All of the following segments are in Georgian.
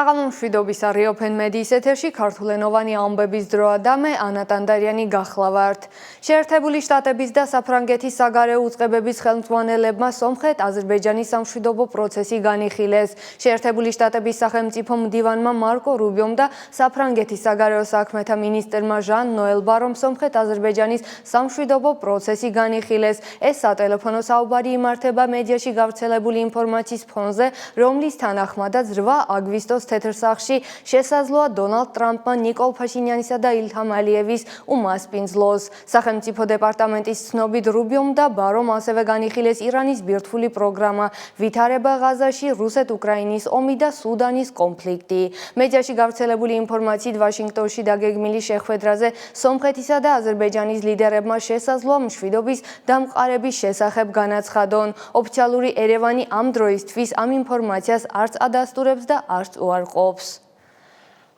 საღამო მშვიდობისა Reopen Mediis ეთერში ქართულენოვანი ამბების დროა და მე ანა ტანდარიანი გახლავართ. შეერთებული შტატების და საფრანგეთის საგარეო უწყებების ხელმძღვანელებმა სომხეთ აზერბაიჯანის სამშვიდობო პროცესი განიხილეს. შეერთებული შტატების სახელმწიფო მდივანმა მარკო რუბიომ და საფრანგეთის საგარეო საქმეთა მინისტრმა ჟან ნოელ ბარომ სომხეთ აზერბაიჯანის სამშვიდობო პროცესი განიხილეს. ეს სატელეფონო საუბარი იმართება მედიაში გავრცელებული ინფორმაციის ფონზე, რომლის თანახმადაც 8 აგვისტოს თეთრსახში შესაძლოა დონალდ ტრამპმა ნიკოლ ფაშინიანისა და ილჰამ ალიევის უმასპინძლოს. სახელმწიფო დეპარტამენტის ცნობით რუბიომ და ბარომ ასევე განიხილეს ირანის ბირთვული პროგრამა, ვითარება ღაზაში, რუსეთ-უკრაინის ომი და სუდანის კონფლიქტი. მედიაში გავრცელებული ინფორმაციით ვაშინგტონში დაგეგმილი შეხვედრაზე სომხეთისა და აზერბაიჯანის ლიდერებმა შესაძლოა მშვიდობის დამყარების შესახებ განაცხადონ. ოფიციალური ერევანი ამ დროისთვის ამ ინფორმაციას არც ადასტურებს და არც უარყოფს.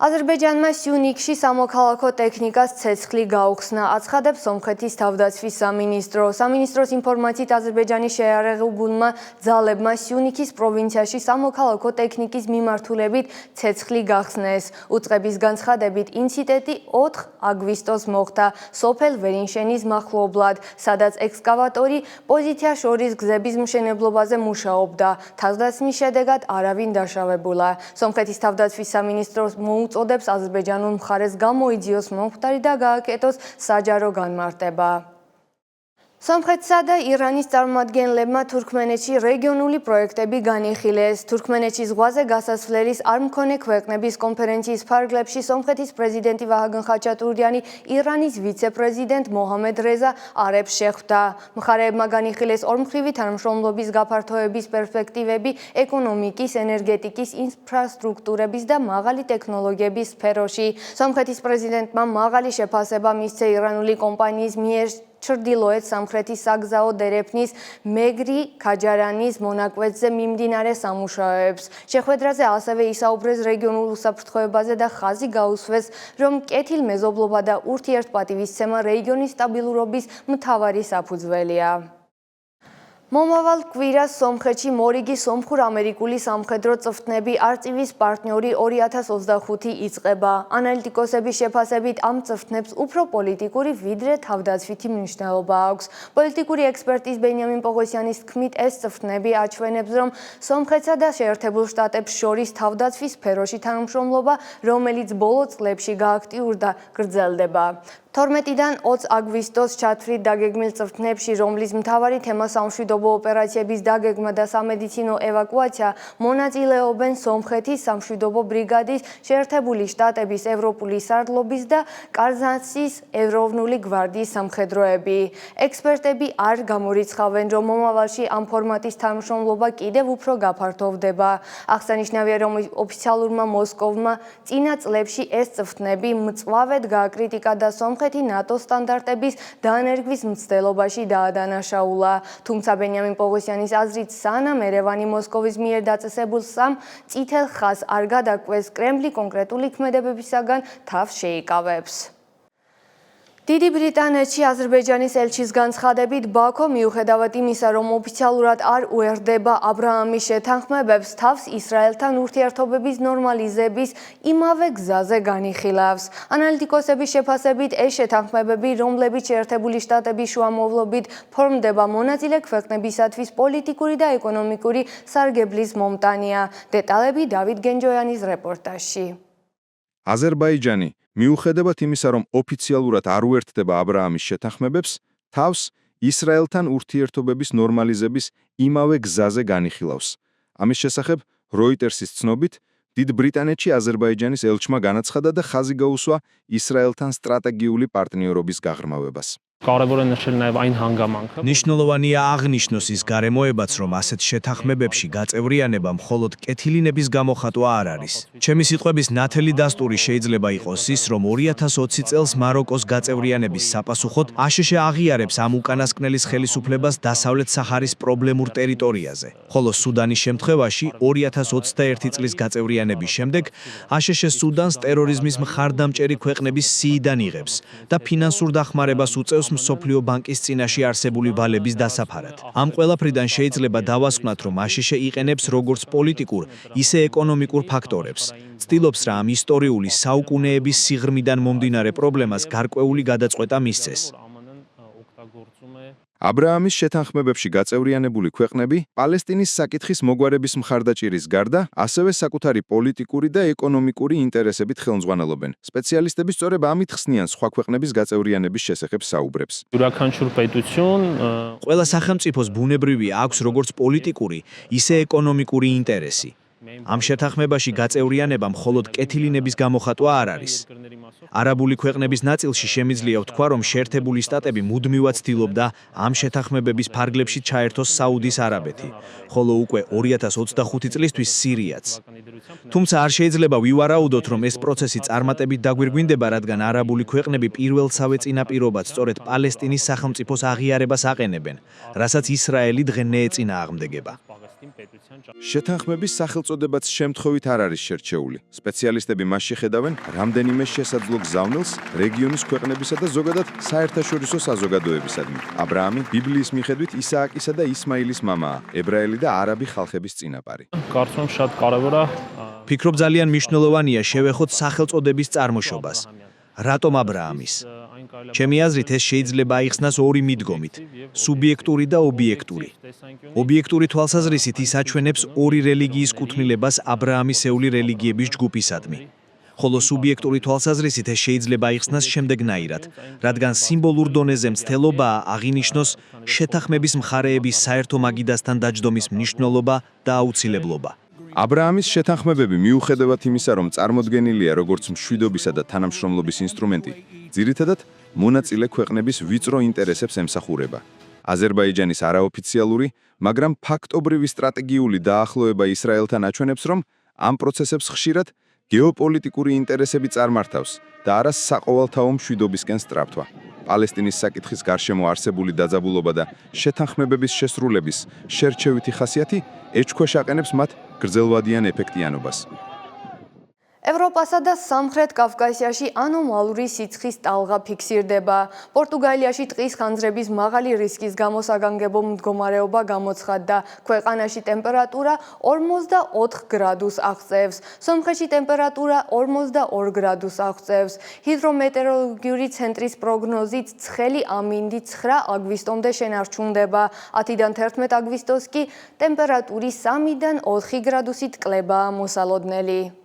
აზერბაიჯანმა სიუნიქში სამოქალაქო ტექნიკას ცეცხლი გაუხსნა, აცხადებს სომხეთის თავდაცვის სამინისტრო. სამინისტროს ინფორმაციით აზერბაიჯანის შეიარაღებულმა ძალებმა სიუნიქის პროვინციაში სამოქალაქო ტექნიკის მიმართულებით ცეცხლი გახსნეს. უწყების განცხადებით ინციდენტი 4 აგვისტოს მოხდა სოფელ ვერინშენის მახლობლად, სადაც ექსკავატორი პოზიცია შორის გზების მშენებლობაზე მუშაობდა. თავდაცვის შედეგად არავინ დაშავებულა. სომხეთის თავდაცვის სამინისტროს უწოდებს აზერბაიჯანულ მხარეს გამოიძიოს მომხდარი და გააკეთოს საჯარო განმარტება. სომხეთსა და ირანის წარმომადგენლებმა თურქმენეთში რეგიონული პროექტები განიხილეს. თურქმენეთში ზღვაზე გასასვლელის არ მქონე ქვეყნების კონფერენციის ფარგლებში სომხეთის პრეზიდენტი ვაჰაგან ხაჩატურიანი ირანის ვიცე-პრეზიდენტ მოჰამედ რეზა არებს შეხვდა. მხარეებმა განიხილეს ორმხრივი თანამშრომლობის გაფართოების პერსპექტივები ეკონომიკის, ენერგეტიკის, ინფრასტრუქტურების და მაღალი ტექნოლოგიების სფეროში. სომხეთის პრეზიდენტმა მაღალი შეფასება მისცა ირანული კომპანიის მიერ ჩრდილოეთ სამხრეთის საგზაო დერეფნის მეგრი ქაჯარანის მონაკვეთზე მიმდინარე სამუშაოებს. შეხვედრაზე ასევე ისაუბრეს რეგიონულ უსაფრთხოებაზე და ხაზი გაუსვეს, რომ კეთილმეზობლობა და ურთიერთპატივისცემა რეგიონის სტაბილურობის მთავარი საფუძველია. მომავალ კვირას სომხეთში მორიგი სომხურ-ამერიკული სამხედრო წვრთნები არწივის პარტნიორი 2025 იწყება. ანალიტიკოსების შეფასებით ამ წვრთნებს უფრო პოლიტიკური ვიდრე თავდაცვითი მნიშვნელობა აქვს. პოლიტიკური ექსპერტის ბენიამინ პოღოსიანის თქმით, ეს წვრთნები აჩვენებს, რომ სომხეთსა და შეერთებულ შტატებს შორის თავდაცვის სფეროში თანამშრომლობა, რომელიც ბოლო წლებში გააქტიურდა, გრძელდება. 12-დან 20 აგვისტოს ჩათვლით დაგეგმილ წვრთნებში, რომლის მთავარი თემა სამშვიდობო ოპერაციების დაგეგმა და სამედიცინო ევაკუაცია, მონაწილეობენ სომხეთის სამშვიდობო ბრიგადის, შეერთებული შტატების ევროპული სარდლობის და კარზანსის ეროვნული გვარდიის სამხედროები. ექსპერტები არ გამორიცხავენ, რომ მომავალში ამ ფორმატის თანამშრომლობა კიდევ უფრო გაფართოვდება. აღსანიშნავია, რომ ოფიციალურმა მოსკოვმა წინა წლებში ეს წვრთნები მწვავედ გააკრიტიკა და სომხეთი ნატო სტანდარტების დანერგვის მცდელობაში დაადანაშაულა. თუმცა ბენიამინ პოღოსიანის აზრით, სანამ ერევანი მოსკოვის მიერ დაწესებულ სამ წითელ ხაზს არ გადაკვეს, კრემლი კონკრეტული ქმედებებისაგან თავს შეიკავებს. დიდი ბრიტანეთში აზერბაიჯანის ელჩის განცხადებით, ბაქო მიუხედავად იმისა, რომ ოფიციალურად არ უერთდება აბრაამის შეთანხმებებს, თავს ისრაელთან ურთიერთობების ნორმალიზების იმავე გზაზე განიხილავს. ანალიტიკოსების შეფასებით, ეს შეთანხმებები, რომლებიც შეერთებული შტატების შუამავლობით ფორმდება, მონაწილე ქვეყნებისათვის პოლიტიკური და ეკონომიკური სარგებლის მომტანია. დეტალები დავით გენჯოიანის რეპორტაჟში. აზერბაიჯანი მიუხედავად იმისა, რომ ოფიციალურად არ უერთდება აბრაამის შეთანხმებებს, თავს ისრაელთან ურთიერთობების ნორმალიზების იმავე გზაზე განიხილავს. ამის შესახებ როიტერსის ცნობით, დიდ ბრიტანეთში აზერბაიჯანის ელჩმა განაცხადა და ხაზი გაუსვა ისრაელთან სტრატეგიული პარტნიორობის გაღრმავებას. ნიშნულოვანია აღნიშნოს ის გარემოებაც, რომ ასეთ შეთანხმებებში გაწევრიანება მხოლოდ კეთილინების გამოხატვა არ არის. ჩემი სიტყვების ნათელი დასტური შეიძლება იყოს ის, რომ 2020 წელს მაროკოს გაწევრიანების საპასუხოდ აშშ აღიარებს ამ უკანასკნელის ხელისუფლებას დასავლეთ საჰარის პრობლემურ ტერიტორიაზე, ხოლო სუდანის შემთხვევაში 2021 წლის გაწევრიანების შემდეგ აშშ სუდანს ტერორიზმის მხარდამჭერი ქვეყნების სიიდან იღებს და ფინანსურ დახმარებას უწევს მსოფლიო ბანკის წინაშე არსებული ვალების დასაფარად. ამ ყველაფრიდან შეიძლება დავასკვნათ, რომ აშშ იყენებს როგორც პოლიტიკურ, ისე ეკონომიკურ ფაქტორებს. ცდილობს რა ამ ისტორიული საუკუნეების სიღრმიდან მომდინარე პრობლემას გარკვეული გადაწყვეტა მისცეს. აბრაამის შეთანხმებებში გაწევრიანებული ქვეყნები პალესტინის საკითხის მოგვარების მხარდაჭერის გარდა, ასევე საკუთარი პოლიტიკური და ეკონომიკური ინტერესებით ხელმძღვანელობენ. სპეციალისტები სწორედ ამით ხსნიან სხვა ქვეყნების გაწევრიანების შესახებ საუბრებს. ყველა სახელმწიფოს ბუნებრივია აქვს როგორც პოლიტიკური, ისე ეკონომიკური ინტერესი. ამ შეთანხმებაში გაწევრიანება მხოლოდ კეთილინების გამოხატვა არ არის. არაბული ქვეყნების ნაწილში შემიძლია ვთქვა, რომ შეერთებული შტატები მუდმივად ცდილობდა ამ შეთანხმებების ფარგლებში ჩაერთოს საუდის არაბეთი, ხოლო უკვე 2025 წლისთვის სირიაც. თუმცა არ შეიძლება ვივარაუდოთ, რომ ეს პროცესი წარმატებით დაგვირგვინდება, რადგან არაბული ქვეყნები პირველსავე წინაპირობად სწორედ პალესტინის სახელმწიფოს აღიარებას აყენებენ, რასაც ისრაელი დღენე ეწინააღმდეგება. შეთანხმების სახელწოდებაც შემთხვევით არ არის შერჩეული. სპეციალისტები მასში ხედავენ რამდენიმე შესაძლო გზავნილს რეგიონის ქვეყნებისა და ზოგადად საერთაშორისო საზოგადოებისადმი. აბრაამი ბიბლიის მიხედვით ისააკისა და ისმაილის მამაა, ებრაელი და არაბი ხალხების წინაპარი. ფიქრობ ძალიან მნიშვნელოვანია შევეხოთ სახელწოდების წარმოშობას. რატომ აბრაამის? ჩემი აზრით ეს შეიძლება აიხსნას ორი მიდგომით: სუბიექტური და ობიექტური. ობიექტური თვალსაზრისით ის აჩვენებს ორი რელიგიის კუთვნილებას აბრაამისეული რელიგიების ჯგუფისადმი. ხოლო სუბიექტური თვალსაზრისით ეს შეიძლება აიხსნას შემდეგნაირად, რადგან სიმბოლურ დონეზე მცდელობაა აღინიშნოს შეთანხმების მხარეების საერთო მაგიდასთან დაჯდომის მნიშვნელობა და აუცილებლობა. აბრაამის შეთანხმებები მიუხედავად იმისა, რომ წარმოდგენილია როგორც მშვიდობისა და თანამშრომლობის ინსტრუმენტი, ძირითადად მონაწილე ქვეყნების ვიწრო ინტერესებს ემსახურება. აზერბაიჯანის არაოფიციალური, მაგრამ ფაქტობრივი სტრატეგიული დაახლოება ისრაელთან აჩვენებს, რომ ამ პროცესებს ხშირად გეოპოლიტიკური ინტერესები წარმართავს და არა საყოველთაო მშვიდობისკენ სწრაფვა. პალესტინის საკითხის გარშემო არსებული დაძაბულობა და შეთანხმებების შესრულების შერჩევითი ხასიათი ეჭქვეშ აყენებს მათ გრძელვადიან ეფექტიანობას. ევროპასა და სამხრეთ კავკასიაში ანომალური სიცხის ტალღა ფიქსირდება. პორტუგალიაში ტყის ხანძრების მაღალი რისკის გამო საგანგებო მდგომარეობა გამოცხადდა. ქვეყანაში ტემპერატურა 44 გრადუს აღწევს. სომხეთში ტემპერატურა 42 გრადუს აღწევს. ჰიდრომეტეოროლოგიური ცენტრის პროგნოზით ცხელი ამინდი 9 აგვისტომდე შენარჩუნდება. 10-დან 11 აგვისტოს კი ტემპერატურის 3-დან 4 გრადუსით კლებაა მოსალოდნელი.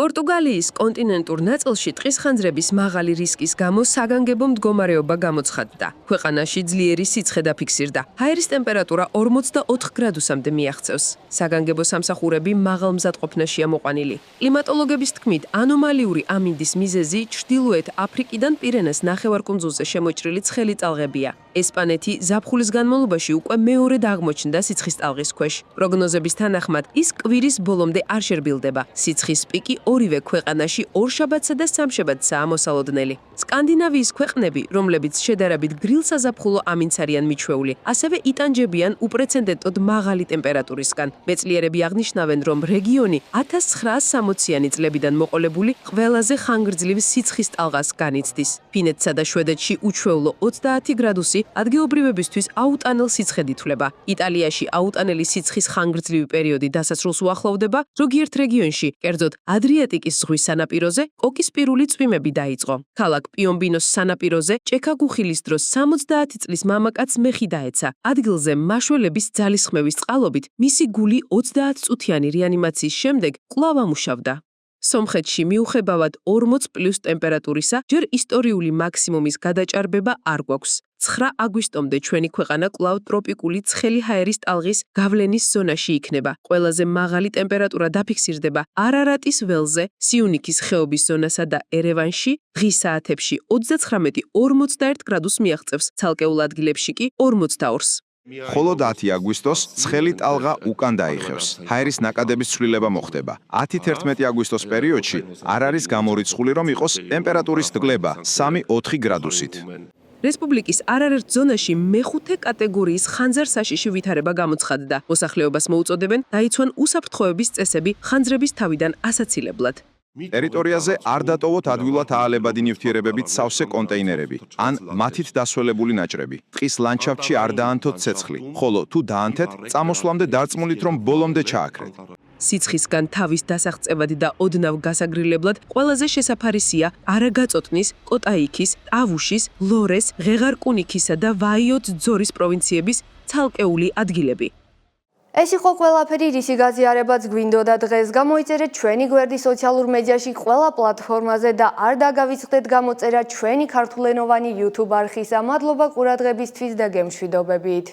პორტუგალიის კონტინენტურ ნაწილში ტყის ხანძრების მაღალი რისკის გამო საგანგებო მდგომარეობა გამოცხადდა. ქვეყანაში ძლიერი სიცხე დაფიქსირდა. ჰაერის ტემპერატურა 44 გრადუსამდე მიაღწევს. საგანგებო სამსახურები მაღალმზადყოფნაშია მოყვანილი. კლიმატოლოგების თქმით, ანომალიური ამინდის მიზეზი ჩრდილოეთ აფრიკიდან პირენეს ნახევარკუნძულზე შემოჭრილი ცხელი ტალღებია. ესპანეთი ზაფხულის განმავლობაში უკვე მეორედ აღმოჩნდა სიცხის ტალღის ქვეშ. პროგნოზების თანახმად, ის კვირის ბოლომდე არ შერბილდება. სიცხის პიკი ორივე ქვეყანაში ორშაბათსა და სამშაბათსაა მოსალოდნელი. სკანდინავიის ქვეყნები, რომლებიც შედარებით გრილ საზაფხულო ამინდს არიან მიჩვეული, ასევე იტანჯებიან უპრეცედენტოდ მაღალი ტემპერატურისგან. მეცნიერები აღნიშნავენ, რომ რეგიონი 1960-იანი წლებიდან მოყოლებული ყველაზე ხანგრძლივ სიცხის ტალღას განიცდის. ფინეთსა და შვედეთში უჩვეულო 30 გრადუსი ადგილობრივებისთვის აუტანელ სიცხედ ითვლება. იტალიაში აუტანელი სიცხის ხანგრძლივი პერიოდი დასასრულს უახლოვდება, ზოგიერთ რეგიონში, კერძოდ ადრიატიკის ზღვის სანაპიროზე კოკისპირული წვიმები დაიწყო. ქალაქ პიომბინოს სანაპიროზე ჭექა-გუხილის დროს 70 წლის მამაკაცს მეხი დაეცა. ადგილზე მაშველების ძალისხმევის წყალობით მისი გული 30 წუთიანი რეანიმაციის შემდეგ კვლავ ამუშავდა. სომხეთში მიუხედავად 40+ ტემპერატურისა, ჯერ ისტორიული მაქსიმუმის გადაჭარბება არ გვაქვს. 9 აგვისტომდე ჩვენი ქვეყანა კვლავ ტროპიკული ცხელი ჰაერის ტალღის გავლენის ზონაში იქნება. ყველაზე მაღალი ტემპერატურა დაფიქსირდება არარატის ველზე, სიუნიქის ხეობის ზონასა და ერევანში, დღის საათებში 39-41 გრადუს მიაღწევს, ცალკეულ ადგილებში კი 42-ს. ხოლო 10 აგვისტოს ცხელი ტალღა უკან დაიხევს. ჰაერის ნაკადების ცვლილება მოხდება. 10-11 აგვისტოს პერიოდში არ არის გამორიცხული, რომ იყოს ტემპერატურის დკლება 3-4 გრადუსით. რესპუბლიკის არაერთ ზონაში მეხუთე კატეგორიის ხანძარ-საშიში ვითარება გამოცხადდა. მოსახლეობას მოუწოდებენ დაიცვან უსაფრთხოების წესები ხანძრების თავიდან ასაცილებლად. ტერიტორიაზე არ დატოვოთ ადვილად აალებადი ნივთიერებებით სავსე კონტეინერები ან მათით დასველებული ნაჭრები. ტყის ლანდშაფტში არ დაანთოთ ცეცხლი, ხოლო თუ დაანთეთ, წამოსვლამდე დარწმუნდით, რომ ბოლომდე ჩააქრეთ. სიცხისგან თავის დასაღწევად და ოდნავ გასაგრილებლად ყველაზე შესაფარისია არაგაწოტნის, კოტაიქის, ტავუშის, ლორეს, ღეღარკუნიქისა და ვაიოთ-ძორის პროვინციების ცალკეული ადგილები. ეს იყო ყველაფერი, რისი გაზიარებაც გვინდოდა დღეს. გამოიწერეთ ჩვენი გვერდი სოციალურ მედიაში ყველა პლატფორმაზე და არ დაგავიწყდეთ გამოწერა ჩვენი ქართულენოვანი YouTube არხისა. მადლობა ყურადღებისთვის და გემშვიდობებით.